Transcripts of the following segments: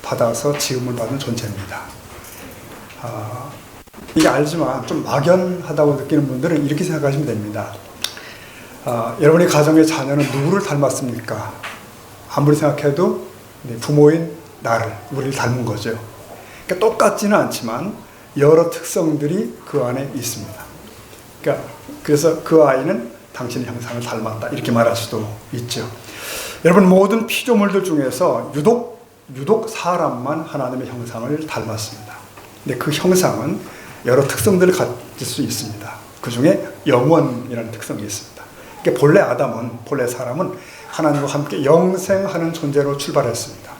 받아서 지음을 받은 존재입니다. 이게 알지만 좀 막연하다고 느끼는 분들은 이렇게 생각하시면 됩니다. 여러분의 가정의 자녀는 누구를 닮았습니까? 아무리 생각해도 부모인 나를, 우리를 닮은 거죠. 그러니까 똑같지는 않지만 여러 특성들이 그 안에 있습니다. 그래서 그 아이는 당신의 형상을 닮았다, 이렇게 말할 수도 있죠. 여러분, 모든 피조물들 중에서 유독 사람만 하나님의 형상을 닮았습니다. 근데 그 형상은 여러 특성들을 가질 수 있습니다. 그 중에 영원이라는 특성이 있습니다. 그러니까 본래 사람은 하나님과 함께 영생하는 존재로 출발했습니다.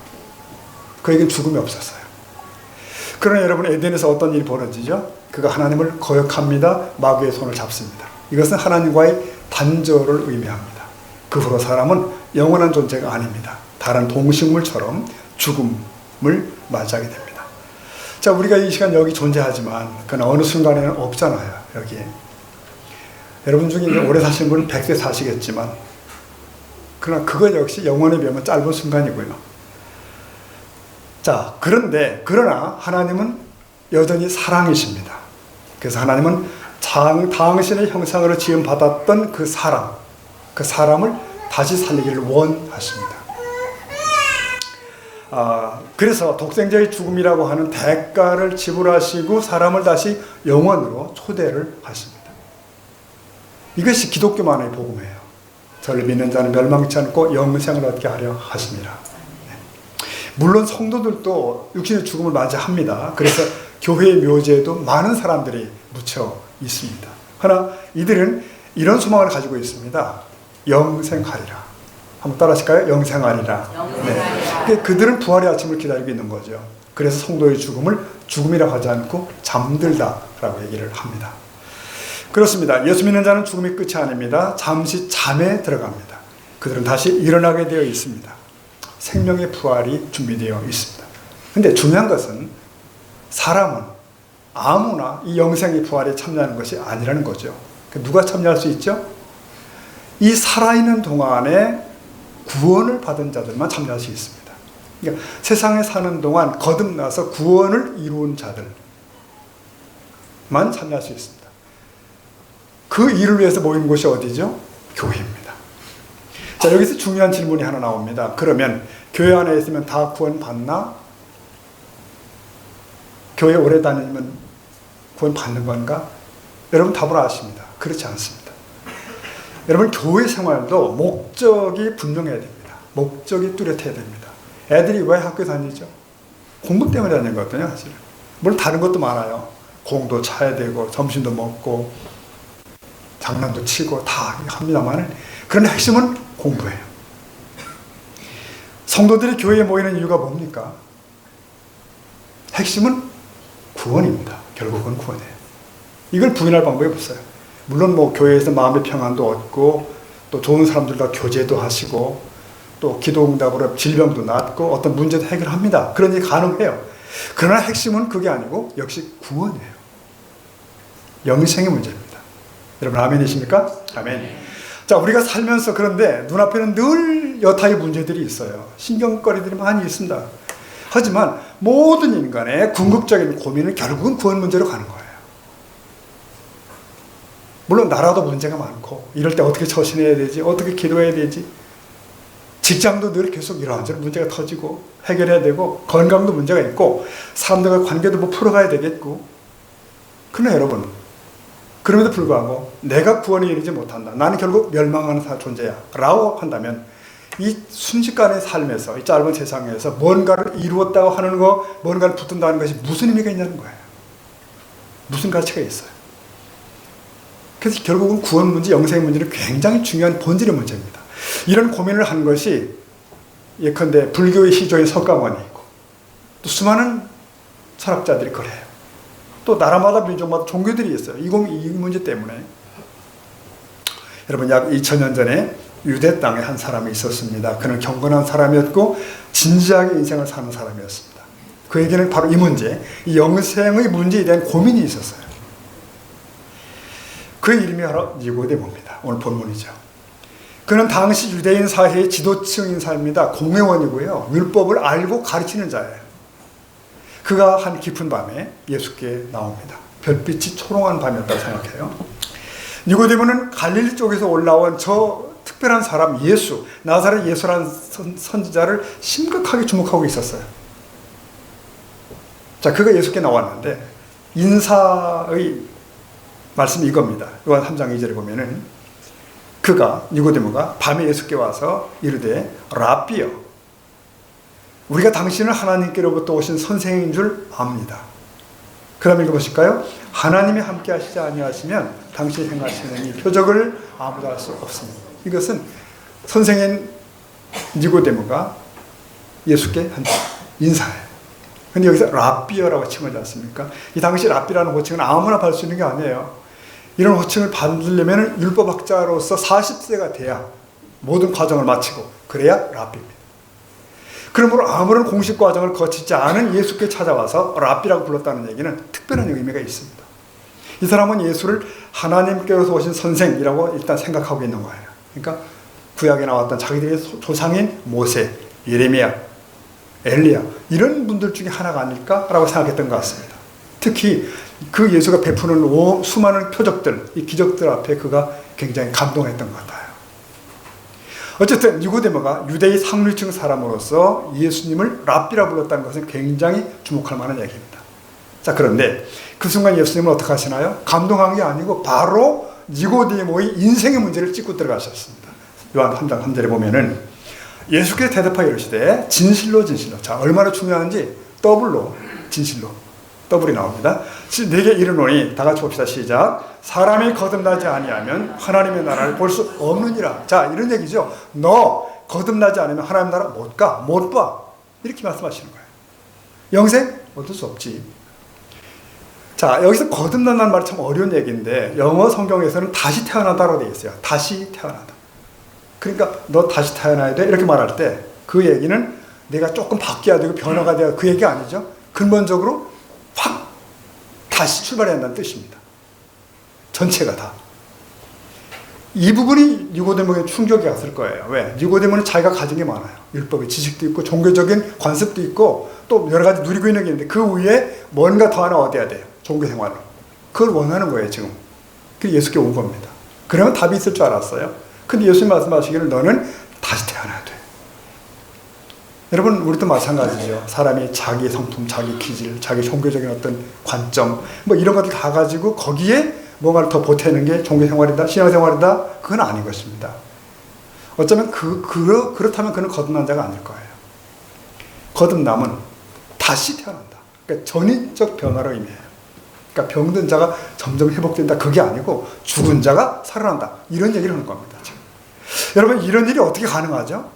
그에겐 죽음이 없었어요. 그러나 여러분, 에덴에서 어떤 일이 벌어지죠? 그가 하나님을 거역합니다. 마귀의 손을 잡습니다. 이것은 하나님과의 단절을 의미합니다. 그 후로 사람은 영원한 존재가 아닙니다. 다른 동식물처럼 죽음을 맞이하게 됩니다. 자, 우리가 이 시간 여기 존재하지만 그러나 어느 순간에는 없잖아요, 여기에. 여러분 중에 오래 사신 분은 100세 사시겠지만 그러나 그것 역시 영원에 비하면 짧은 순간이고요. 자, 그러나 하나님은 여전히 사랑이십니다. 그래서 하나님은 당신의 형상으로 지음받았던 그 사람을 다시 살리기를 원하십니다. 그래서 독생자의 죽음이라고 하는 대가를 지불하시고 사람을 다시 영원으로 초대를 하십니다. 이것이 기독교만의 복음이에요. 저를 믿는 자는 멸망치 않고 영생을 얻게 하려 하십니다. 물론 성도들도 육신의 죽음을 맞이합니다. 그래서 교회의 묘지에도 많은 사람들이 묻혀 있습니다. 그러나 이들은 이런 소망을 가지고 있습니다. 영생하리라. 한번 따라 하실까요? 영생하리라. 네. 그들은 부활의 아침을 기다리고 있는 거죠. 그래서 성도의 죽음을 죽음이라고 하지 않고 잠들다라고 얘기를 합니다. 그렇습니다. 예수 믿는 자는 죽음이 끝이 아닙니다. 잠시 잠에 들어갑니다. 그들은 다시 일어나게 되어 있습니다. 생명의 부활이 준비되어 있습니다. 근데 중요한 것은 사람은 아무나 이 영생의 부활에 참여하는 것이 아니라는 거죠. 누가 참여할 수 있죠? 이 살아있는 동안에 구원을 받은 자들만 참여할 수 있습니다. 그러니까 세상에 사는 동안 거듭나서 구원을 이룬 자들만 참여할 수 있습니다. 그 일을 위해서 모인 곳이 어디죠? 교회입니다. 자, 여기서 중요한 질문이 하나 나옵니다. 그러면 교회 안에 있으면 다 구원 받나? 교회 오래 다니면 구원 받는 건가? 여러분 답을 아십니다. 그렇지 않습니다. 여러분, 교회 생활도 목적이 분명해야 됩니다. 목적이 뚜렷해야 됩니다. 애들이 왜 학교 다니죠? 공부 때문에 다니는 거거든요, 사실은. 물론 다른 것도 많아요. 공도 차야 되고 점심도 먹고 장난도 치고 다 합니다만, 그런 핵심은 공부예요. 성도들이 교회에 모이는 이유가 뭡니까? 핵심은 구원입니다. 결국은 구원이에요. 이걸 부인할 방법이 없어요. 물론 교회에서 마음의 평안도 얻고 또 좋은 사람들과 교제도 하시고 또 기도응답으로 질병도 낫고 어떤 문제도 해결합니다. 그런 일이 가능해요. 그러나 핵심은 그게 아니고 역시 구원이에요. 영생의 문제입니다. 여러분 아멘이십니까? 아멘. 자, 우리가 살면서 그런데 눈앞에는 늘 여타의 문제들이 있어요. 신경거리들이 많이 있습니다. 하지만 모든 인간의 궁극적인 고민은 결국은 구원 문제로 가는 거예요. 물론 나라도 문제가 많고 이럴 때 어떻게 처신해야 되지? 어떻게 기도해야 되지? 직장도 늘 계속 이런저런 문제가 터지고 해결해야 되고 건강도 문제가 있고 사람들과 관계도 풀어가야 되겠고. 그러나 여러분, 그럼에도 불구하고 내가 구원에 이르지 못한다. 나는 결국 멸망하는 존재야. 라고 한다면 이 순식간의 삶에서 이 짧은 세상에서 뭔가를 이루었다고 하는 거, 뭔가를 붙든다는 것이 무슨 의미가 있냐는 거예요. 무슨 가치가 있어요. 그래서 결국은 구원 문제, 영생의 문제는 굉장히 중요한 본질의 문제입니다. 이런 고민을 한 것이 예컨대 불교의 시조인 석가모니 있고 또 수많은 철학자들이 그래요. 또 나라마다 민족마다 종교들이 있어요. 이 문제 때문에. 여러분, 약 2000년 전에 유대 땅에 한 사람이 있었습니다. 그는 경건한 사람이었고 진지하게 인생을 사는 사람이었습니다. 그에게는 바로 이 문제, 이 영생의 문제에 대한 고민이 있었어요. 그의 이름이 바로 니고데모입니다. 오늘 본문이죠. 그는 당시 유대인 사회의 지도층 인사입니다. 공회원이고요. 율법을 알고 가르치는 자예요. 그가 한 깊은 밤에 예수께 나옵니다. 별빛이 초롱한 밤이었다고 생각해요. 니고데모는 갈릴리 쪽에서 올라온 저 특별한 사람 예수, 나사렛 예수라는 선지자를 심각하게 주목하고 있었어요. 자, 그가 예수께 나왔는데 인사의 말씀이 이겁니다. 요한 3장 2절에 보면은 그가 니고데모가 밤에 예수께 와서 이르되 랍비여, 우리가 당신을 하나님께로부터 오신 선생인 줄 압니다. 그 다음 읽어보실까요? 하나님이 함께 하시지 아니하시면 당신이 행하시는 이 표적을 아무도 할 수 없습니다. 이것은 선생인 니고데모가 예수께 한 인사예요. 근데 여기서 랍비어라고 칭하지 않습니까? 이 당시 랍비라는 호칭은 아무나 받을 수 있는 게 아니에요. 이런 호칭을 받으려면 율법학자로서 40세가 돼야 모든 과정을 마치고 그래야 랍비입니다. 그러므로 아무런 공식 과정을 거치지 않은 예수께 찾아와서 랍비라고 불렀다는 얘기는 특별한 의미가 있습니다. 이 사람은 예수를 하나님께로서 오신 선생이라고 일단 생각하고 있는 거예요. 그러니까 구약에 나왔던 자기들의 조상인 모세, 예레미야, 엘리야 이런 분들 중에 하나가 아닐까라고 생각했던 것 같습니다. 특히 그 예수가 베푸는 수많은 표적들, 이 기적들 앞에 그가 굉장히 감동했던 것 같아요. 어쨌든 니고데모가 유대의 상류층 사람으로서 예수님을 랍비라 불렀다는 것은 굉장히 주목할 만한 얘기입니다. 자, 그런데 그 순간 예수님은 어떻게 하시나요? 감동한 게 아니고 바로 니고데모의 인생의 문제를 짚고 들어가셨습니다. 요한 3장 3절에 보면은 예수께서 대답하여 이르시되 진실로 진실로, 자, 얼마나 중요한지 더블로 진실로, 더블이 나옵니다. 내게 이르노니, 다 같이 봅시다. 시작. 사람이 거듭나지 아니하면 하나님의 나라를 볼 수 없느니라. 자, 이런 얘기죠. 너 거듭나지 않으면 하나님 나라 못 가, 못 봐. 이렇게 말씀하시는 거예요. 영생? 얻을 수 없지. 자, 여기서 거듭난다는 말이 참 어려운 얘기인데 영어 성경에서는 다시 태어나다라고 되어 있어요. 다시 태어나다. 그러니까 너 다시 태어나야 돼 이렇게 말할 때 그 얘기는 내가 조금 바뀌어야 되고 변화가 돼야 그 얘기 아니죠. 근본적으로 확 다시 출발해야 한다는 뜻입니다. 전체가 다. 이 부분이 니고데모에게 충격이 왔을 거예요. 왜? 니고데모는 자기가 가진 게 많아요. 율법의 지식도 있고 종교적인 관습도 있고 또 여러 가지 누리고 있는 게 있는데 그 위에 뭔가 더 하나 얻어야 돼요. 종교 생활로. 그걸 원하는 거예요, 지금. 그래서 예수께 온 겁니다. 그러면 답이 있을 줄 알았어요. 근데 예수님 말씀하시기를 너는 다시 태어나야 돼. 여러분, 우리도 마찬가지죠. 사람이 자기 성품, 자기 기질, 자기 종교적인 어떤 관점, 뭐 이런 것들 다 가지고 거기에 뭔가를 더 보태는 게 종교생활이다, 신앙생활이다, 그건 아닌 것입니다. 어쩌면 그렇다면 그는 거듭난 자가 아닐 거예요. 거듭남은 다시 태어난다. 그러니까 전인적 변화로 의미해요. 그러니까 병든 자가 점점 회복된다, 그게 아니고 죽은 자가 살아난다, 이런 얘기를 하는 겁니다. 지금. 여러분, 이런 일이 어떻게 가능하죠?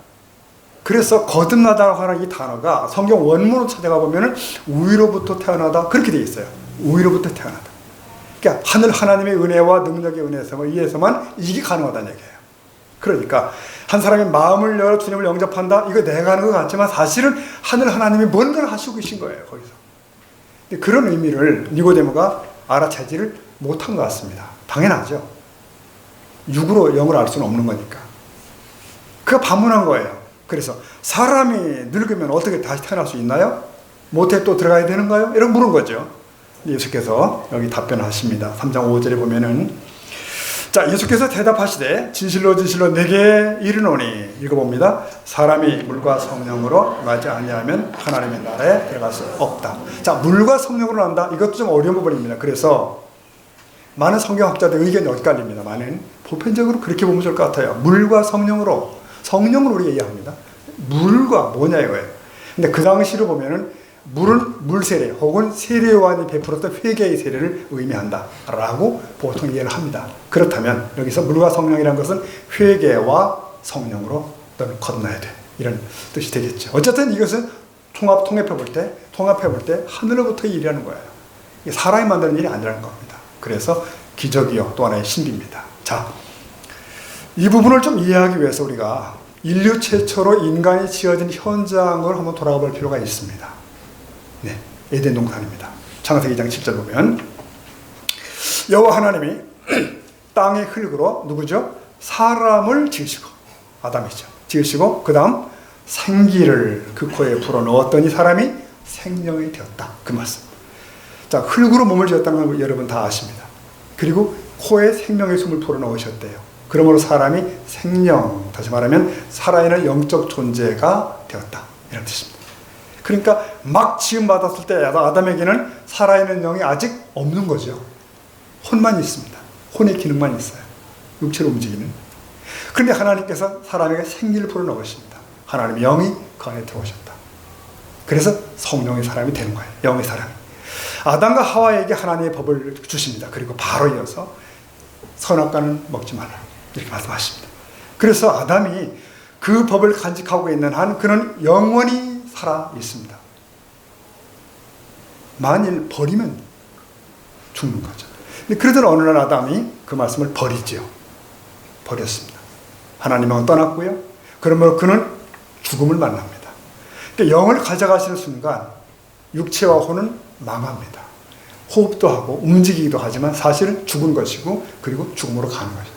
그래서 거듭나다고 하는 이 단어가 성경 원문으로 찾아가 보면은 우위로부터 태어나다 그렇게 되어 있어요. 우위로부터 태어나다. 그러니까 하늘 하나님의 은혜와 능력의 은혜에서 의해서만 이게 가능하다는 얘기예요. 그러니까 한 사람이 마음을 열어 주님을 영접한다, 이거 내가 하는 것 같지만 사실은 하늘 하나님이 뭔가를 하시고 계신 거예요, 거기서. 그런 의미를 니고데모가 알아채지를 못한 것 같습니다. 당연하죠. 육으로 영을 알 수는 없는 거니까. 그가 반문한 거예요. 그래서 사람이 늙으면 어떻게 다시 태어날 수 있나요? 모태 또 들어가야 되는가요? 이런 물은 거죠. 예수께서 여기 답변하십니다. 3장 5절에 보면은, 자, 예수께서 대답하시되 진실로 진실로 내게 이르노니, 읽어봅니다. 사람이 물과 성령으로 임하지 아니하면 하나님의 나라에 들어갈 수 없다. 자, 물과 성령으로 난다. 이것도 좀 어려운 부분입니다. 그래서 많은 성경학자들 의견이 엇갈립니다만은 보편적으로 그렇게 보면 좋을 것 같아요. 물과 성령으로, 성령을 우리가 이해합니다. 물과 뭐냐 이거예요. 근데 그 당시로 보면은 물은 물세례 혹은 세례요한이 베풀었던 회개의 세례를 의미한다라고 보통 이해를 합니다. 그렇다면 여기서 물과 성령이라는 것은 회개와 성령으로 너는 거듭나야 돼, 이런 뜻이 되겠죠. 어쨌든 이것은 통합해 볼 때 하늘로부터 일이라는 거예요. 이게 사람이 만드는 일이 아니라는 겁니다. 그래서 기적이요 또 하나의 신비입니다. 자, 이 부분을 좀 이해하기 위해서 우리가 인류 최초로 인간이 지어진 현장을 한번 돌아가 볼 필요가 있습니다. 네, 에덴 동산입니다. 창세기 2장 7절 보면 여호와 하나님이 땅의 흙으로 누구죠? 사람을 지으시고, 아담이죠. 지으시고 그 다음 생기를 그 코에 불어넣었더니 사람이 생명이 되었다. 그 말씀. 자, 흙으로 몸을 지었다는 걸 여러분 다 아십니다. 그리고 코에 생명의 숨을 불어넣으셨대요. 그러므로 사람이 생명, 다시 말하면 살아있는 영적 존재가 되었다. 이런 뜻입니다. 그러니까 막 지음받았을 때 아담에게는 살아있는 영이 아직 없는 거죠. 혼만 있습니다. 혼의 기능만 있어요. 육체로 움직이는. 그런데 하나님께서 사람에게 생기를 불어넣으십니다. 하나님의 영이 그 안에 들어오셨다. 그래서 성령의 사람이 되는 거예요. 영의 사람이. 아담과 하와에게 하나님의 법을 주십니다. 그리고 바로 이어서 선악과는 먹지 말라. 이렇게 말씀하십니다. 그래서 아담이 그 법을 간직하고 있는 한 그는 영원히 살아 있습니다. 만일 버리면 죽는 거죠. 근데 그러던 어느 날 아담이 그 말씀을 버리죠. 버렸습니다. 하나님은 떠났고요. 그러므로 그는 죽음을 만납니다. 그러니까 영을 가져가시는 순간 육체와 혼은 망합니다. 호흡도 하고 움직이기도 하지만 사실은 죽은 것이고 그리고 죽음으로 가는 것입니다.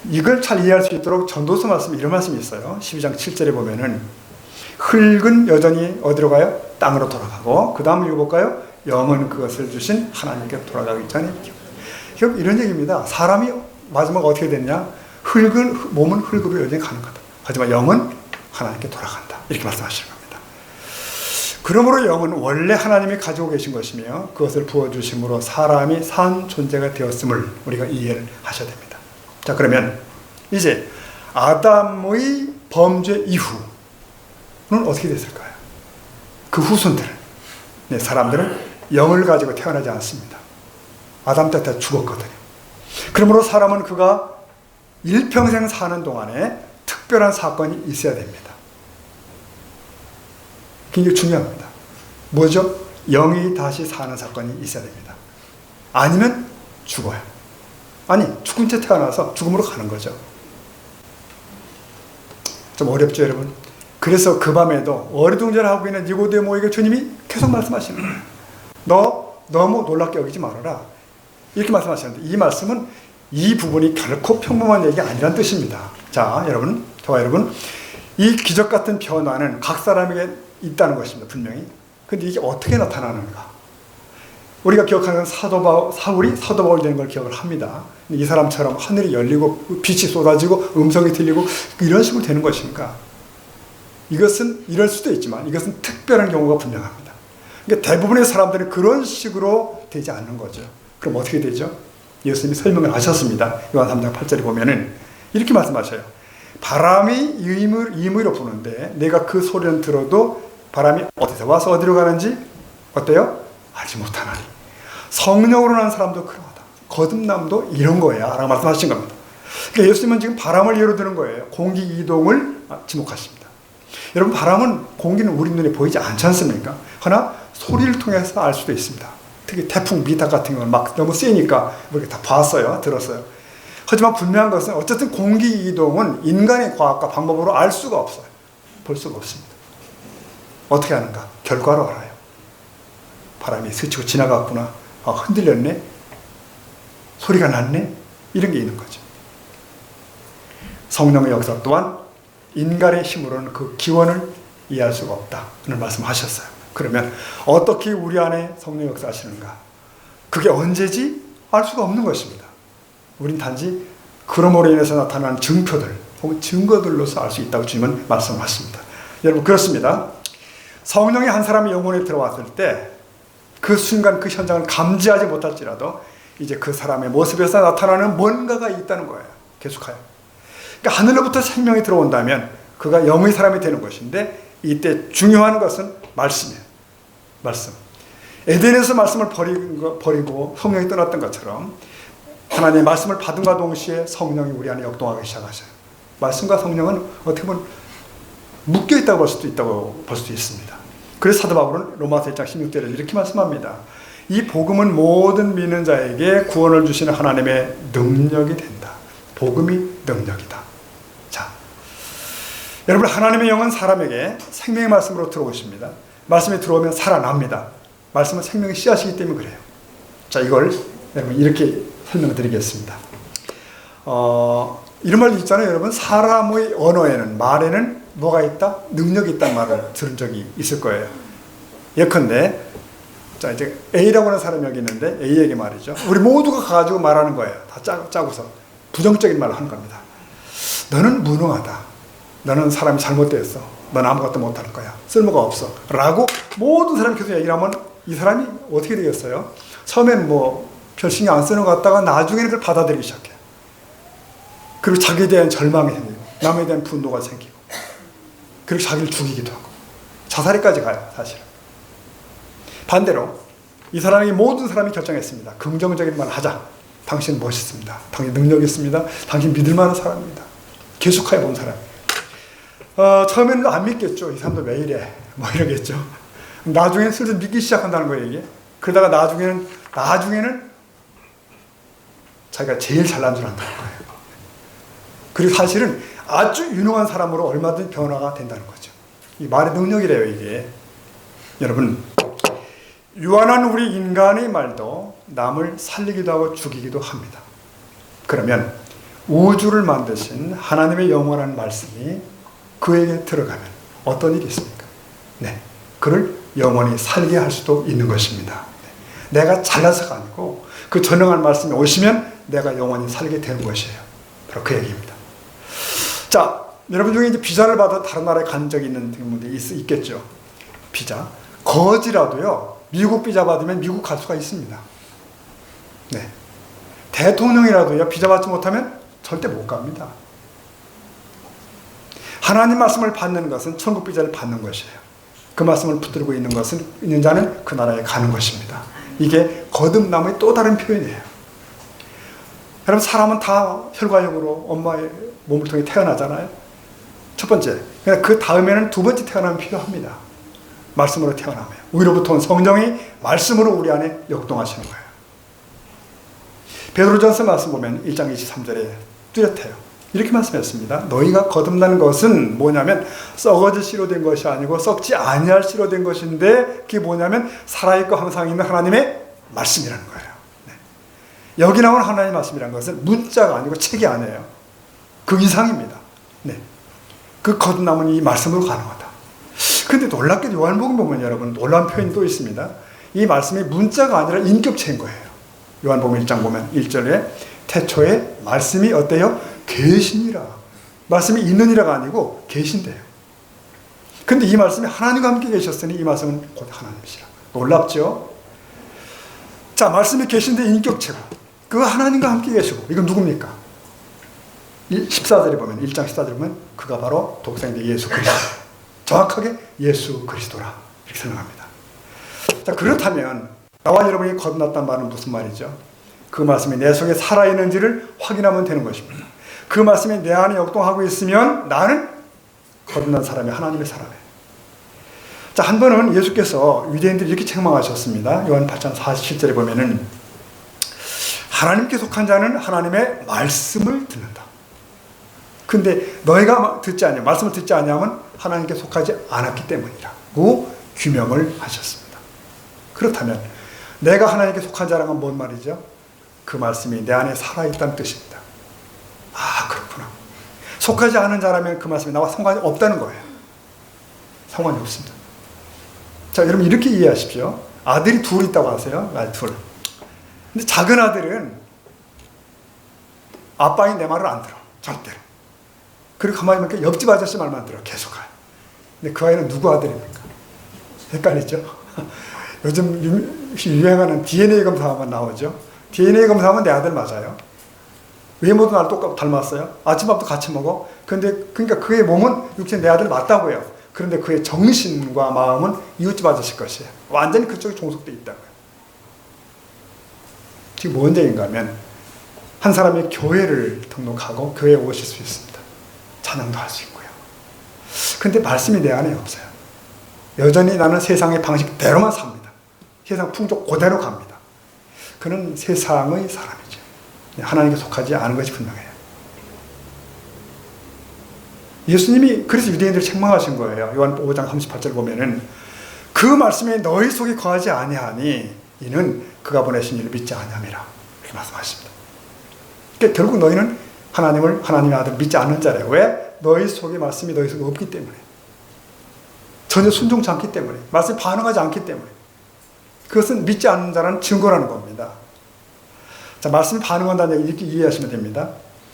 이걸 잘 이해할 수 있도록 전도서 말씀 이런 말씀이 있어요. 12장 7절에 보면은 흙은 여전히 어디로 가요? 땅으로 돌아가고 그 다음 읽어볼까요? 영은 그것을 주신 하나님께 돌아가기 전에 이런 얘기입니다. 사람이 마지막 어떻게 됐냐? 몸은 흙으로 여전히 가는 거다. 하지만 영은 하나님께 돌아간다. 이렇게 말씀하시는 겁니다. 그러므로 영은 원래 하나님이 가지고 계신 것이며 그것을 부어주심으로 사람이 산 존재가 되었음을 우리가 이해를 하셔야 됩니다. 자, 그러면 이제 아담의 범죄 이후는 어떻게 됐을까요? 그 후손들은, 사람들은 영을 가지고 태어나지 않습니다. 아담 때 다 죽었거든요. 그러므로 사람은 그가 일평생 사는 동안에 특별한 사건이 있어야 됩니다. 굉장히 중요합니다. 뭐죠? 영이 다시 사는 사건이 있어야 됩니다. 아니면 죽어요. 아니, 죽은 채 태어나서 죽음으로 가는 거죠. 좀 어렵죠, 여러분? 그래서 그 밤에도 어리둥절하고 있는 니고데모에게 주님이 계속 말씀하시는 거예요. 너 너무 놀랍게 여기지 말아라. 이렇게 말씀하시는데 이 말씀은 이 부분이 결코 평범한 얘기가 아니란 뜻입니다. 자, 여러분, 저와 여러분, 이 기적 같은 변화는 각 사람에게 있다는 것입니다. 분명히. 근데 이게 어떻게 나타나는가? 우리가 기억하는 사울이 사도 바울 되는 걸 기억을 합니다. 이 사람처럼 하늘이 열리고 빛이 쏟아지고 음성이 들리고 이런 식으로 되는 것인가? 이것은 이럴 수도 있지만 이것은 특별한 경우가 분명합니다. 그러니까 대부분의 사람들은 그런 식으로 되지 않는 거죠. 그럼 어떻게 되죠? 예수님이 설명을 하셨습니다. 요한 3장 8절에 보면은 이렇게 말씀하셔요. 바람이 임의로 부는데 내가 그 소리는 들어도 바람이 어디서 와서 어디로 가는지 어때요? 알지 못하나니. 성령으로 난 사람도 그러하다. 거듭남도 이런 거야 라고 말씀하신 겁니다. 그러니까 예수님은 지금 바람을 예로 드는 거예요. 공기 이동을 지목하십니다. 여러분, 바람은 공기는 우리 눈에 보이지 않지 않습니까? 그러나 소리를 통해서 알 수도 있습니다. 특히 태풍, 미탁 같은 경우는 막 너무 세니까 이렇게 다 봤어요. 들었어요. 하지만 분명한 것은 어쨌든 공기 이동은 인간의 과학과 방법으로 알 수가 없어요. 볼 수가 없습니다. 어떻게 하는가? 결과로 알아요. 바람이 스치고 지나갔구나. 아, 흔들렸네. 소리가 났네. 이런 게 있는 거죠. 성령의 역사 또한 인간의 힘으로는 그 기원을 이해할 수가 없다는 말씀하셨어요. 그러면 어떻게 우리 안에 성령 역사하시는가? 그게 언제지? 알 수가 없는 것입니다. 우린 단지 그럼으로 인해서 나타나는 증표들 혹은 증거들로서 알 수 있다고 주님은 말씀하십니다. 여러분, 그렇습니다. 성령이 한 사람의 영혼에 들어왔을 때 그 순간 그 현장을 감지하지 못할지라도 이제 그 사람의 모습에서 나타나는 뭔가가 있다는 거예요. 계속해요. 그러니까 하늘로부터 생명이 들어온다면 그가 영의 사람이 되는 것인데 이때 중요한 것은 말씀이에요. 말씀. 에덴에서 말씀을 버리고 성령이 떠났던 것처럼 하나님의 말씀을 받음과 동시에 성령이 우리 안에 역동하기 시작하셔요. 말씀과 성령은 어떻게 보면 묶여있다고 볼 수도 있습니다. 그래서 사도 바울은 로마서 1장 16절에 이렇게 말씀합니다. 이 복음은 모든 믿는 자에게 구원을 주시는 하나님의 능력이 된다. 복음이 능력이다. 자, 여러분, 하나님의 영은 사람에게 생명의 말씀으로 들어오십니다. 말씀이 들어오면 살아납니다. 말씀은 생명의 씨앗이기 때문에 그래요. 자, 이걸 여러분 이렇게 설명을 드리겠습니다. 이런 말 있잖아요, 여러분. 사람의 언어에는, 말에는 뭐가 있다? 능력이 있다는 말을 들은 적이 있을 거예요. 예컨대 자 이제 A라고 하는 사람이 여기 있는데 A에게 말이죠. 우리 모두가 가지고 말하는 거예요. 다 짜고서 부정적인 말을 하는 겁니다. 너는 무능하다. 너는 사람이 잘못되었어. 너는 아무것도 못하는 거야. 쓸모가 없어. 라고 모든 사람이 계속 얘기를 하면 이 사람이 어떻게 되겠어요? 처음엔 뭐 별 신경 안 쓰는 것 같다가 나중에는 그걸 받아들이기 시작해요. 그리고 자기에 대한 절망이 생기고 남에 대한 분노가 생기고 그리고 자기를 죽이기도 하고 자살까지 가요. 사실은. 반대로 이 사람이 모든 사람이 결정했습니다. 긍정적인 말을 하자. 당신 멋있습니다. 당신 능력이 있습니다. 당신 믿을 만한 사람입니다. 계속하여 본 사람. 처음에는 안 믿겠죠. 이 사람도 왜 이래? 뭐 이러겠죠. 나중에는 슬슬 믿기 시작한다는 거예요, 이게. 그러다가 나중에는 자기가 제일 잘난 줄 안다는 거예요. 그리고 사실은 아주 유능한 사람으로 얼마든지 변화가 된다는 거죠. 이 말의 능력이래요, 이게. 여러분, 유한한 우리 인간의 말도 남을 살리기도 하고 죽이기도 합니다. 그러면 우주를 만드신 하나님의 영원한 말씀이 그에게 들어가면 어떤 일이 있습니까? 네, 그를 영원히 살게 할 수도 있는 것입니다. 네, 내가 잘나서가 아니고 그 전능한 말씀이 오시면 내가 영원히 살게 되는 것이에요. 바로 그 얘기입니다. 자, 여러분 중에 이제 비자를 받아 다른 나라에 간 적이 있는 분들이 있겠죠. 비자. 거지라도요, 미국 비자 받으면 미국 갈 수가 있습니다. 네. 대통령이라도요, 비자 받지 못하면 절대 못 갑니다. 하나님 말씀을 받는 것은 천국 비자를 받는 것이에요. 그 말씀을 붙들고 있는 자는 그 나라에 가는 것입니다. 이게 거듭남의 또 다른 표현이에요. 여러분, 사람은 다 혈과역으로 엄마의 몸을 통해 태어나잖아요. 첫 번째. 그 다음에는 두 번째 태어남이 필요합니다. 말씀으로 태어나면. 위로부터 온 성령이 말씀으로 우리 안에 역동하시는 거예요. 베드로전서 말씀 보면 1장 23절에 뚜렷해요. 이렇게 말씀했습니다. 너희가 거듭나는 것은 뭐냐면 썩어질 씨로 된 것이 아니고 썩지 아니할 씨로 된 것인데 그게 뭐냐면 살아있고 항상 있는 하나님의 말씀이라는 거예요. 네. 여기 나온 하나님의 말씀이라는 것은 문자가 아니고 책이 아니에요. 그 이상입니다. 네. 그 거듭남은 이 말씀으로 가능하다. 근데 놀랍게도 요한복음 보면 여러분 놀라운 표현이 또 있습니다. 이 말씀이 문자가 아니라 인격체인 거예요. 요한복음 1장 보면 1절에 태초에 말씀이 어때요? 계시니라. 말씀이 있느니라가 아니고 계신대요. 근데 이 말씀이 하나님과 함께 계셨으니 이 말씀은 곧 하나님이시라. 놀랍죠? 자, 말씀이 계신데 인격체고 그 하나님과 함께 계시고 이건 누굽니까? 14절에 보면 1장 14절에 보면 그가 바로 독생자 예수 그리스도. 정확하게 예수 그리스도라 이렇게 생각합니다. 자, 그렇다면 나와 여러분이 거듭났다는 말은 무슨 말이죠? 그 말씀이 내 속에 살아있는지를 확인하면 되는 것입니다. 그 말씀이 내 안에 역동하고 있으면 나는 거듭난 사람이 하나님의 사람이에요. 자, 한 번은 예수께서 유대인들이 이렇게 책망하셨습니다. 요한 8장 47절에 보면은 하나님께 속한 자는 하나님의 말씀을 듣는다. 근데 너희가 말씀을 듣지 아니하면 하나님께 속하지 않았기 때문이라고 규명을 하셨습니다. 그렇다면 내가 하나님께 속한 자라는 건 뭔 말이죠? 그 말씀이 내 안에 살아있다는 뜻입니다. 아, 그렇구나. 속하지 않은 자라면 그 말씀이 나와 상관이 없다는 거예요. 상관이 없습니다. 자, 여러분 이렇게 이해하십시오. 아들이 둘 있다고 하세요. 둘. 근데 작은 아들은 아빠의 내 말을 안 들어. 절대로. 그리고 가만히 보니까 옆집 아저씨 말만 들어. 계속 가요. 근데 그 아이는 누구 아들입니까? 헷갈리죠? 요즘 유행하는 DNA 검사하면 나오죠? DNA 검사하면 내 아들 맞아요. 외모도 나를 똑같이 닮았어요. 아침밥도 같이 먹어. 그러니까 그의 몸은 육체는 내 아들 맞다고요. 그런데 그의 정신과 마음은 이웃집 아저씨 것이에요. 완전히 그쪽에 종속되어 있다고요. 지금 뭔 얘기인가 하면 한 사람이 교회를 등록하고 교회에 오실 수 있습니다. 찬양도 할 수 있고요. 근데 말씀이 내 안에 없어요. 여전히 나는 세상의 방식대로만 삽니다. 세상 풍족 그대로 갑니다. 그는 세상의 사람이죠. 하나님께 속하지 않은 것이 분명해요. 예수님이 그래서 유대인들을 책망하신 거예요. 요한 5장 38절 보면은 그 말씀에 너희 속에 거하지 아니하니 이는 그가 보내신 이를 믿지 아니함이라 이렇게 말씀하십니다. 그러니까 결국 너희는 하나님의 아들 믿지 않는 자래요. 왜? 너희 속에 말씀이 너희 속에 없기 때문에. 전혀 순종치 않기 때문에, 말씀에 반응하지 않기 때문에. 그것은 믿지 않는 자라는 증거라는 겁니다. 자, 말씀에 반응한다는 얘기 이렇게 이해하시면 됩니다.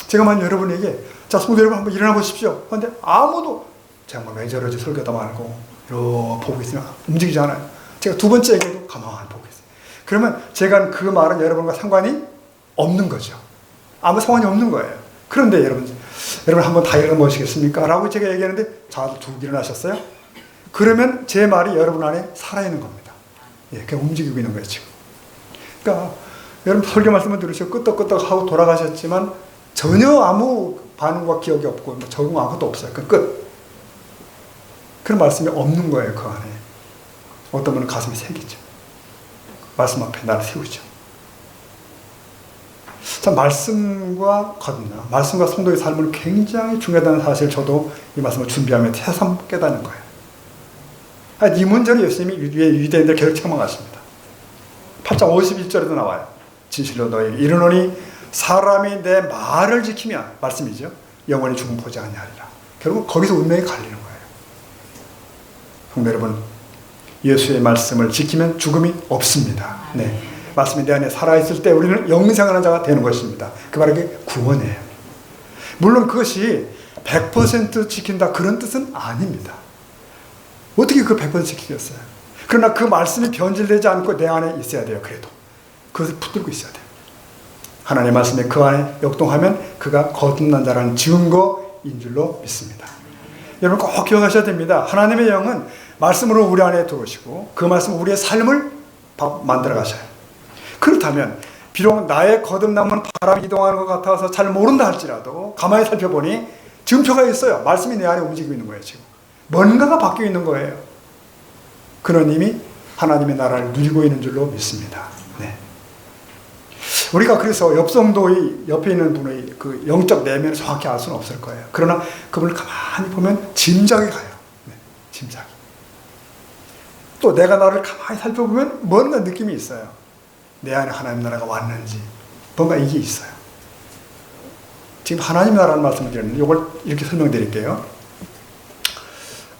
제가 만약 여러분에게, 자, 성도 여러분 한번 일어나 보십시오. 그런데 아무도, 정말 왜 저러지 설교도 많고, 이렇게 보고 있으면 움직이지 않아요. 제가 두 번째 얘기도 가만히 보고 있어요. 그러면 제가 그 말은 여러분과 상관이 없는 거죠. 아무 상관이 없는 거예요. 그런데 여러분 한번 다 일어나 보시겠습니까? 라고 제가 얘기하는데, 자, 두 일어나셨어요? 그러면 제 말이 여러분 안에 살아있는 겁니다. 예, 그냥 움직이고 있는 거예요, 지금. 그러니까, 여러분 설교 말씀을 들으시고 끄떡끄떡 하고 돌아가셨지만, 전혀 아무 반응과 기억이 없고, 뭐 적응 아무것도 없어요. 그 끝. 그런 말씀이 없는 거예요, 그 안에. 어떤 분은 가슴이 새기죠. 말씀 앞에 나를 세우죠. 참, 말씀과 거듭나, 말씀과 성도의 삶은 굉장히 중요하다는 사실, 저도 이 말씀을 준비하며 새삼 깨닫는 거예요. 이 문제를 예수님이 유대인들 계속 책망하십니다. 8장 51절에도 나와요. 진실로 너에게 이르노니 사람이 내 말을 지키면, 말씀이죠, 영원히 죽음 보지 아니하리라. 결국 거기서 운명이 갈리는 거예요. 성도 여러분, 예수의 말씀을 지키면 죽음이 없습니다. 네. 말씀이 내 안에 살아있을 때 우리는 영생하는 자가 되는 것입니다. 그 말이 구원이에요. 물론 그것이 100% 지킨다 그런 뜻은 아닙니다. 어떻게 그 100% 지키겠어요? 그러나 그 말씀이 변질되지 않고 내 안에 있어야 돼요. 그래도 그것을 붙들고 있어야 돼요. 하나님의 말씀에 그 안에 역동하면 그가 거듭난 자라는 증거인 줄로 믿습니다. 여러분 꼭 기억하셔야 됩니다. 하나님의 영은 말씀으로 우리 안에 들어오시고 그 말씀 우리의 삶을 만들어 가셔요. 그렇다면 비록 나의 거듭남은 바람이 이동하는 것 같아서 잘 모른다 할지라도 가만히 살펴보니 증표가 있어요. 말씀이 내 안에 움직이고 있는 거예요. 지금 뭔가가 바뀌어 있는 거예요. 그런 이미 하나님의 나라를 누리고 있는 줄로 믿습니다. 네. 우리가 그래서 옆 성도의 옆에 있는 분의 그 영적 내면을 정확히 알 수는 없을 거예요. 그러나 그분을 가만히 보면 짐작이 가요. 네. 짐작이. 또 내가 나를 가만히 살펴보면 뭔가 느낌이 있어요. 내 안에 하나님 나라가 왔는지 뭔가 이게 있어요. 지금 하나님 나라는 말씀을 드렸는데 이걸 이렇게 설명드릴게요.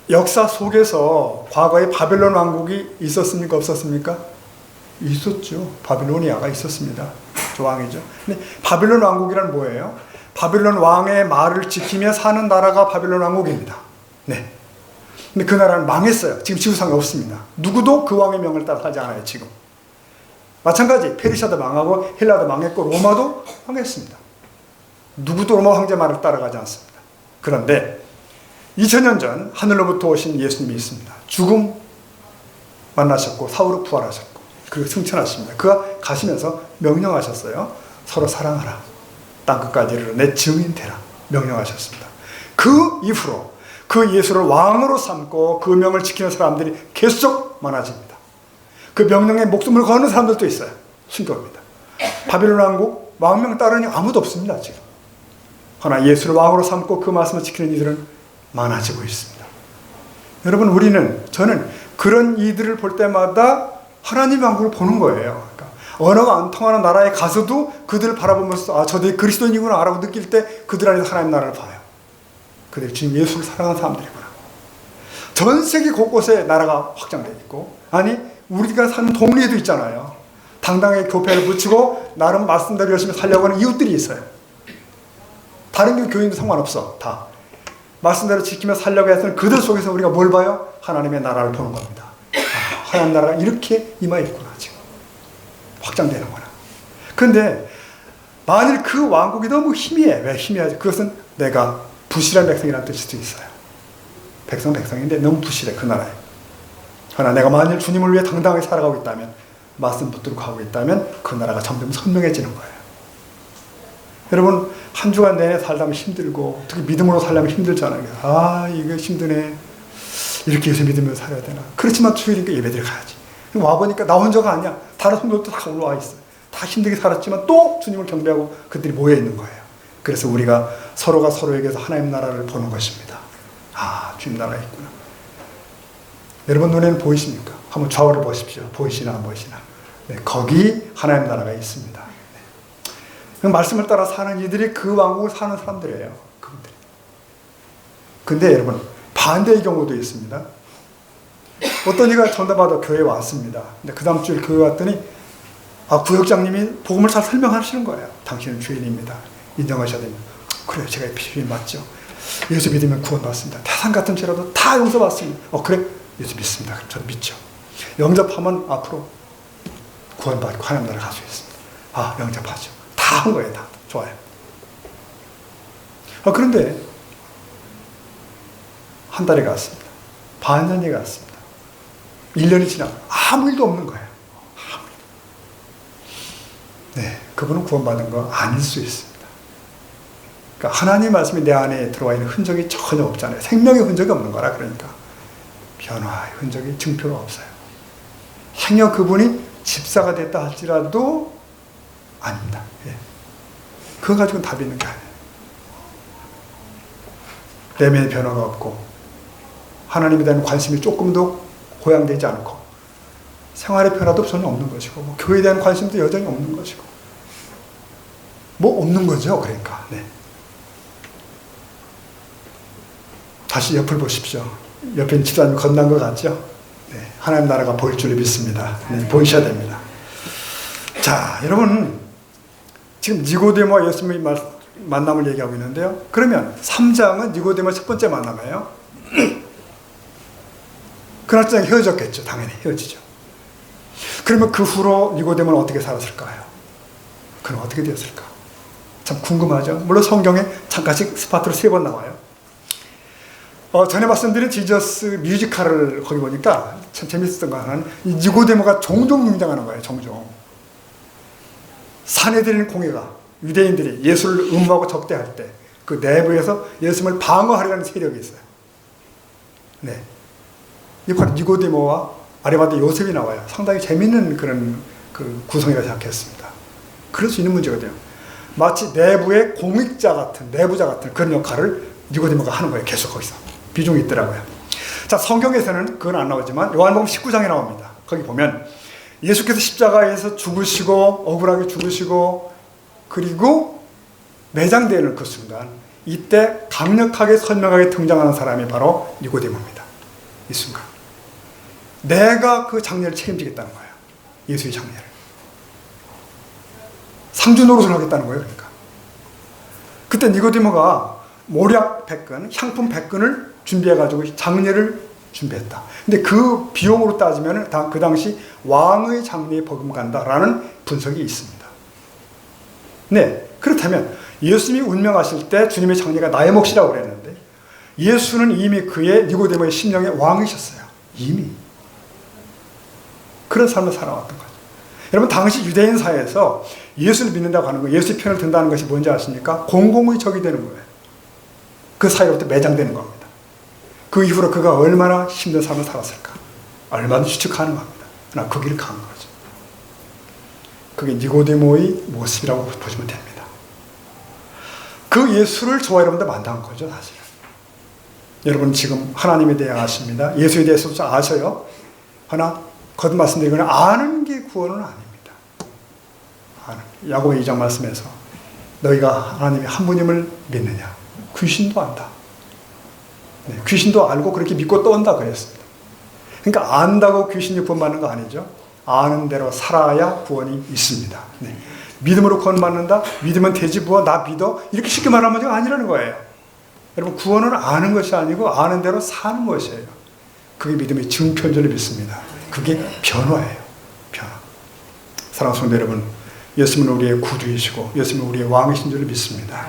역사 속에서 과거에 바벨론 왕국이 있었습니까? 없었습니까? 있었죠. 바빌로니아가 있었습니다. 저 왕이죠. 근데 바벨론 왕국이란 뭐예요? 바벨론 왕의 말을 지키며 사는 나라가 바벨론 왕국입니다. 네. 근데 그 나라는 망했어요. 지금 지구상에 없습니다. 누구도 그 왕의 명을 따라 살지 않아요, 지금. 마찬가지, 페르시아도 망하고 헬라도 망했고 로마도 망했습니다. 누구도 로마 황제 말을 따라가지 않습니다. 그런데 2000년 전 하늘로부터 오신 예수님이 있습니다. 죽음 만나셨고 사후로 부활하셨고 그리고 승천하십니다. 그가 가시면서 명령하셨어요. 서로 사랑하라. 땅끝까지 이르러 내 증인 되라. 명령하셨습니다. 그 이후로 그 예수를 왕으로 삼고 그 명을 지키는 사람들이 계속 많아집니다. 그 명령에 목숨을 거는 사람들도 있어요. 순교입니다. 바빌론 왕국 왕명 따르니 아무도 없습니다. 지금. 그러나 예수를 왕으로 삼고 그 말씀을 지키는 이들은 많아지고 있습니다. 여러분, 저는 그런 이들을 볼 때마다 하나님 왕국을 보는 거예요. 그러니까 언어가 안 통하는 나라에 가서도 그들을 바라보면서 아, 저들이 그리스도인이구나 라고 느낄 때 그들 안에서 하나님 나라를 봐요. 그들이 지금 예수를 사랑하는 사람들이구나. 전 세계 곳곳에 나라가 확장되어 있고, 아니 우리가 사는 동네에도 있잖아요. 당당하게 교회를 붙이고 나름 말씀대로 열심히 살려고 하는 이웃들이 있어요. 다른 교인도 상관없어. 다 말씀대로 지키며 살려고 해서는 그들 속에서 우리가 뭘 봐요? 하나님의 나라를 보는 겁니다. 아, 하나님 나라가 이렇게 임하 있구나. 지금 확장되는구나. 그런데 만일 그 왕국이 너무 희미해. 왜 희미하지? 그것은 내가 부실한 백성이라는 뜻일 수도 있어요. 백성인데 너무 부실해, 그 나라에. 그러나 내가 만일 주님을 위해 당당하게 살아가고 있다면, 말씀 붙들고 가고 있다면 그 나라가 점점 선명해지는 거예요. 여러분, 한 주간 내내 살려면 힘들고 특히 믿음으로 살려면 힘들잖아요. 아, 이거 힘드네. 이렇게 해서 믿으면서 살아야 되나. 그렇지만 주일이니까 예배드려 가야지. 와보니까 나 혼자가 아니야. 다른 성도들도 다 올라와 있어요. 다 힘들게 살았지만 또 주님을 경배하고 그들이 모여 있는 거예요. 그래서 우리가 서로가 서로에게서 하나님 나라를 보는 것입니다. 아, 주님 나라에 있구나. 여러분 눈에는 보이십니까? 한번 좌우를 보십시오. 보이시나 안 보이시나. 네, 거기 하나님 나라가 있습니다. 네. 그 말씀을 따라 사는 이들이 그 왕국을 사는 사람들이에요. 그분들이. 근데 여러분 반대의 경우도 있습니다. 어떤 이가 전담받아 교회에 왔습니다. 근데 그 다음 주에 교회 왔더니 구역장님이 복음을 잘 설명하시는 거예요. 당신은 죄인입니다. 인정하셔야 됩니다. 그래요. 제가 죄인 맞죠. 예수 믿으면 구원받습니다. 태산 같은 죄라도 다 용서받습니다. 그래? 예수 믿습니다. 그럼 저도 믿죠. 영접하면 앞으로 구원받고 하나님 나라 갈 수 있습니다. 영접하죠. 다 한 거예요. 다. 좋아요. 그런데 한 달이 갔습니다. 반년이 갔습니다. 1년이 지나고 아무 일도 없는 거예요. 네, 그분은 구원받은 거 아닐 수 있습니다. 그러니까 하나님의 말씀이 내 안에 들어와 있는 흔적이 전혀 없잖아요. 생명의 흔적이 없는 거라. 그러니까 변화의 흔적이 증표가 없어요. 행여 그분이 집사가 됐다 할지라도 아닙니다. 예. 그거 가지고는 답이 있는 게 아니에요. 내면의 변화가 없고 하나님에 대한 관심이 조금도 고양되지 않고 생활의 변화도 전혀 없는 것이고 교회에 대한 관심도 여전히 없는 것이고 없는 거죠. 그러니까 네. 다시 옆을 보십시오. 옆에 집사님 건난 것 같죠? 네. 하나님 나라가 보일 줄을 믿습니다. 네. 보이셔야 됩니다. 자, 여러분 지금 니고데모와 예수님의 만남을 얘기하고 있는데요. 그러면 3장은 니고데모의 첫 번째 만남이에요. 그날짜에 헤어졌겠죠. 당연히 헤어지죠. 그러면 그 후로 니고데모는 어떻게 살았을까요? 그럼 어떻게 되었을까? 참 궁금하죠. 물론 성경에 잠깐씩 스파트로 3번 나와요. 전에 말씀드린 지저스 뮤지컬을 거기 보니까 참 재밌었던 거 하나는 이 니고데모가 종종 등장하는 거예요. 종종. 사내들인 공회가 유대인들이 예수를 음모하고 적대할 때 그 내부에서 예수님을 방어하려는 세력이 있어요. 네. 이 바로 니고데모와 아리마대 요셉이 나와요. 상당히 재밌는 그런 구성이라 생각했습니다. 그럴 수 있는 문제거든요. 마치 내부의 공익자 같은, 내부자 같은 그런 역할을 니고데모가 하는 거예요. 계속 거기서. 비중이 있더라고요. 자, 성경에서는 그건 안 나오지만 요한복음 19장에 나옵니다. 거기 보면 예수께서 십자가에서 죽으시고 억울하게 죽으시고 그리고 매장되는 그 순간 이때 강력하게 선명하게 등장하는 사람이 바로 니고데모입니다. 이 순간. 내가 그 장례를 책임지겠다는 거예요. 예수의 장례를. 상주 노릇을 하겠다는 거예요. 그러니까. 그때 니고데모가 모략 100근, 향품 100근을 준비해가지고 장례를 준비했다. 근데 그 비용으로 따지면 그 당시 왕의 장례에 버금간다라는 분석이 있습니다. 네, 그렇다면 예수님이 운명하실 때 주님의 장례가 나의 몫이라고 그랬는데 예수는 이미 그의 니고데모의 심령의 왕이셨어요. 이미. 그런 삶을 살아왔던 거죠. 여러분 당시 유대인 사회에서 예수를 믿는다고 하는 거, 예수의 편을 든다는 것이 뭔지 아십니까? 공공의 적이 되는 거예요. 그 사이로부터 매장되는 겁니다. 그 이후로 그가 얼마나 힘든 삶을 살았을까? 얼마나 추측 가능합니다. 그러나 그 길을 간 거죠. 그게 니고데모의 모습이라고 보시면 됩니다. 그 예수를 저와 여러분들 만난 거죠, 사실은. 여러분 지금 하나님에 대해 아십니다. 예수에 대해서도 아셔요. 하나 거듭 말씀드리거나 아는 게 구원은 아닙니다. 야고보 2장 말씀에서 너희가 하나님의 한 분임을 믿느냐? 귀신도 안다. 네, 귀신도 알고 그렇게 믿고 떠온다 그랬습니다. 그러니까 안다고 귀신이 구원받는 거 아니죠. 아는 대로 살아야 구원이 있습니다. 네. 믿음으로 구원받는다? 믿으면 되지 뭐 나 믿어? 이렇게 쉽게 말하면 아니라는 거예요. 여러분 구원은 아는 것이 아니고 아는 대로 사는 것이에요. 그게 믿음의 증표인 줄 믿습니다. 그게 변화예요. 변화. 사랑하는 성도 여러분, 예수님은 우리의 구주이시고 예수님은 우리의 왕이신 줄 믿습니다.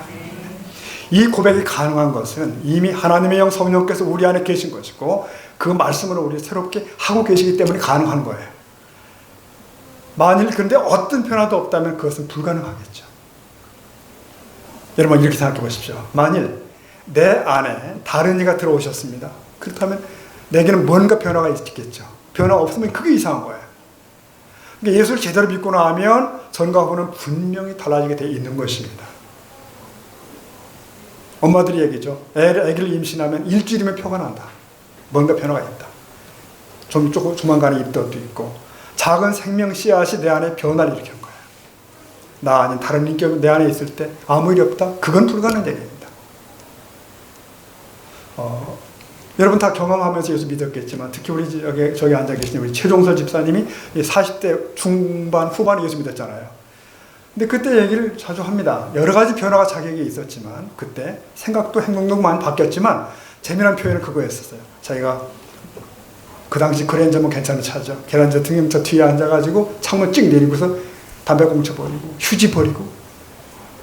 이 고백이 가능한 것은 이미 하나님의 영 성령께서 우리 안에 계신 것이고 그 말씀으로 우리 새롭게 하고 계시기 때문에 가능한 거예요. 만일 그런데 어떤 변화도 없다면 그것은 불가능하겠죠. 여러분 이렇게 생각해 보십시오. 만일 내 안에 다른 이가 들어오셨습니다. 그렇다면 내게는 뭔가 변화가 있겠죠. 변화 없으면 그게 이상한 거예요. 그러니까 예수를 제대로 믿고 나면 전과 후는 분명히 달라지게 되어 있는 것입니다. 엄마들이 얘기죠. 아기를 임신하면 일주일이면 표가 난다. 뭔가 변화가 있다. 조만간에 입덧도 있고 작은 생명 씨앗이 내 안에 변화를 일으키는 거예요. 나 아닌 다른 인격이 내 안에 있을 때 아무 일이 없다? 그건 불가능한 얘기입니다. 여러분 다 경험하면서 예수 믿었겠지만, 특히 우리 저기 앉아 계신 우리 최종설 집사님이 40대 중반 후반에 예수 믿었잖아요. 근데 그때 얘기를 자주 합니다. 여러 가지 변화가 자기에게 있었지만, 그때 생각도 행동도 많이 바뀌었지만, 재미난 표현은 그거였었어요. 자기가 그 당시 그랜저면 괜찮은 차죠. 그랜저 등용차 뒤에 앉아가지고 창문 찍 내리고서 담배 공쳐 버리고 휴지 버리고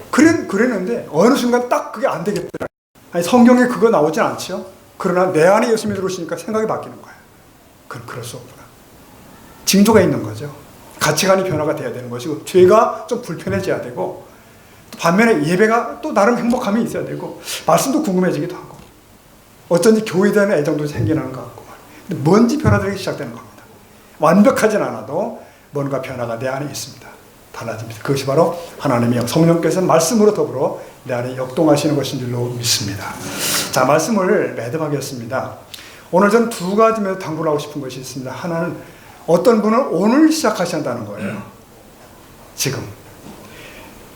그랬는데 어느 순간 딱 그게 안 되겠더라. 아니, 성경에 그거 나오진 않죠. 그러나 내 안에 예수님이 들어오시니까 생각이 바뀌는 거예요. 그럴 수 없구나. 징조가 있는 거죠. 가치관이 변화가 돼야 되는 것이고, 죄가 좀 불편해져야 되고, 또 반면에 예배가 또 나름 행복함이 있어야 되고, 말씀도 궁금해지기도 하고, 어쩐지 교회에 대한 애정도 생기는 것 같고, 근데 뭔지 변화되기 시작되는 겁니다. 완벽하진 않아도 뭔가 변화가 내 안에 있습니다. 달라집니다. 그것이 바로 하나님의 성령께서 말씀으로 더불어 내 안에 역동하시는 것인 줄로 믿습니다. 자, 말씀을 매듭하겠습니다. 오늘 저는 두 가지면서 당부를 하고 싶은 것이 있습니다. 하나는 어떤 분은 오늘 시작하신다는 거예요. 지금.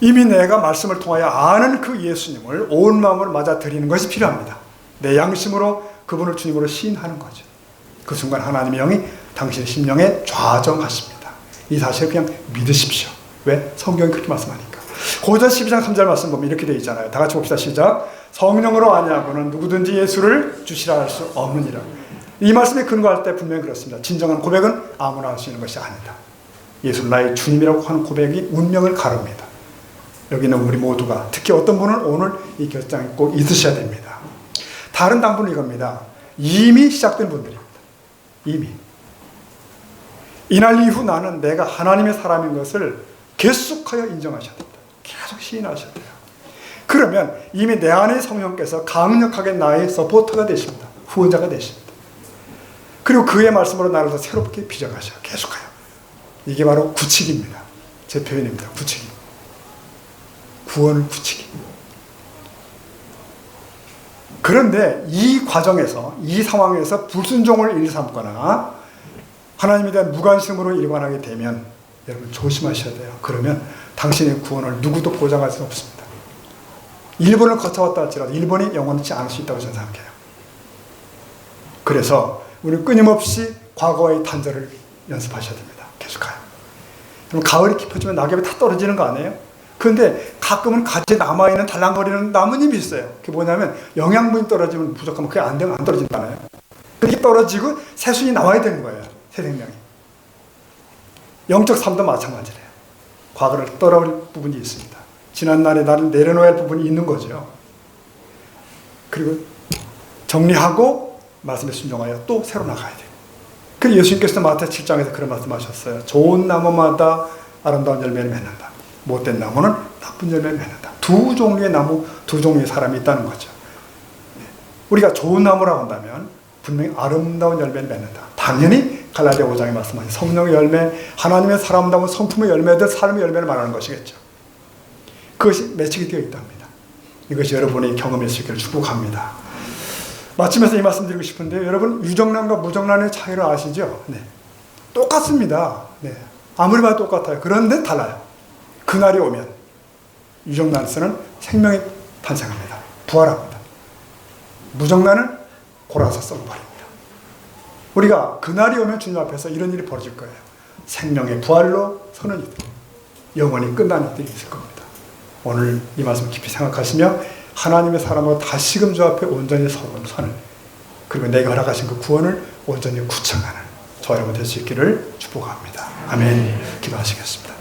이미 내가 말씀을 통하여 아는 그 예수님을 온 마음으로 맞아들이는 것이 필요합니다. 내 양심으로 그분을 주님으로 시인하는 거죠. 그 순간 하나님의 영이 당신의 심령에 좌정하십니다. 이 사실을 그냥 믿으십시오. 왜? 성경이 그렇게 말씀하니까. 고전 12장 3절 말씀 보면 이렇게 되어 있잖아요. 다 같이 봅시다. 시작. 성령으로 아니하고는 누구든지 예수를 주시라 할 수 없느니라. 이 말씀에 근거할 때 분명히 그렇습니다. 진정한 고백은 아무나 할 수 있는 것이 아니다. 예수를 나의 주님이라고 하는 고백이 운명을 가릅니다. 여기는 우리 모두가, 특히 어떤 분은 오늘 이 결정이 꼭 있으셔야 됩니다. 다른 당부는 이겁니다. 이미 시작된 분들입니다. 이미. 이날 이후 나는 내가 하나님의 사람인 것을 계속하여 인정하셔야 됩니다. 계속 시인하셔야 돼요. 그러면 이미 내 안의 성령께서 강력하게 나의 서포터가 되십니다. 후원자가 되십니다. 그리고 그의 말씀으로 나를 더 새롭게 빚어가셔요. 계속하여. 이게 바로 구치기입니다. 제 표현입니다. 구치기. 구원을 구치기. 그런데 이 과정에서, 이 상황에서 불순종을 일삼거나 하나님에 대한 무관심으로 일관하게 되면 여러분 조심하셔야 돼요. 그러면 당신의 구원을 누구도 보장할 수 없습니다. 일본을 거쳐왔다 할지라도 일본이 영원치 않을 수 있다고 저는 생각해요. 그래서 우리는 끊임없이 과거의 단절을 연습하셔야 됩니다. 계속해요. 그럼 가을이 깊어지면 낙엽이 다 떨어지는 거 아니에요? 그런데 가끔은 가지에 남아있는 달랑거리는 나뭇잎이 있어요. 그게 뭐냐면 영양분이 떨어지면 부족하면 그게 안 떨어진다나요? 그렇게 떨어지고 새순이 나와야 되는 거예요. 새 생명이. 영적 삶도 마찬가지래요. 과거를 떨어버릴 부분이 있습니다. 지난날에 나를 내려놓아야 할 부분이 있는 거죠. 그리고 정리하고 말씀에 순종하여 또 새로 나가야 돼요. 그래서 예수님께서 마태복음 7장에서 그런 말씀하셨어요. 좋은 나무마다 아름다운 열매를 맺는다. 못된 나무는 나쁜 열매를 맺는다. 두 종류의 나무, 두 종류의 사람이 있다는 거죠. 우리가 좋은 나무라고 한다면 분명히 아름다운 열매를 맺는다. 당연히 갈라디아 5장에 말씀하신 성령의 열매, 하나님의 사람다운 성품의 열매들, 삶의 열매를 말하는 것이겠죠. 그것이 매치게 되어 있답니다. 이것이 여러분의 경험일 수 있기를 축복합니다. 마치면서 이 말씀 드리고 싶은데, 여러분 유정란과 무정란의 차이를 아시죠? 네. 똑같습니다. 네. 아무리 봐도 똑같아요. 그런데 달라요. 그날이 오면 유정란에서는 생명이 탄생합니다. 부활합니다. 무정란은 골아서 썩어버립니다. 우리가 그날이 오면 주님 앞에서 이런 일이 벌어질 거예요. 생명의 부활로 서는 이들, 영원히 끝나는 일이 있을 겁니다. 오늘 이 말씀 깊이 생각하시며 하나님의 사람으로 다시금 주 앞에 온전히 서는, 그리고 내가 허락하신 그 구원을 온전히 구청하는 저 여러분 될 수 있기를 축복합니다. 아멘. 기도하시겠습니다.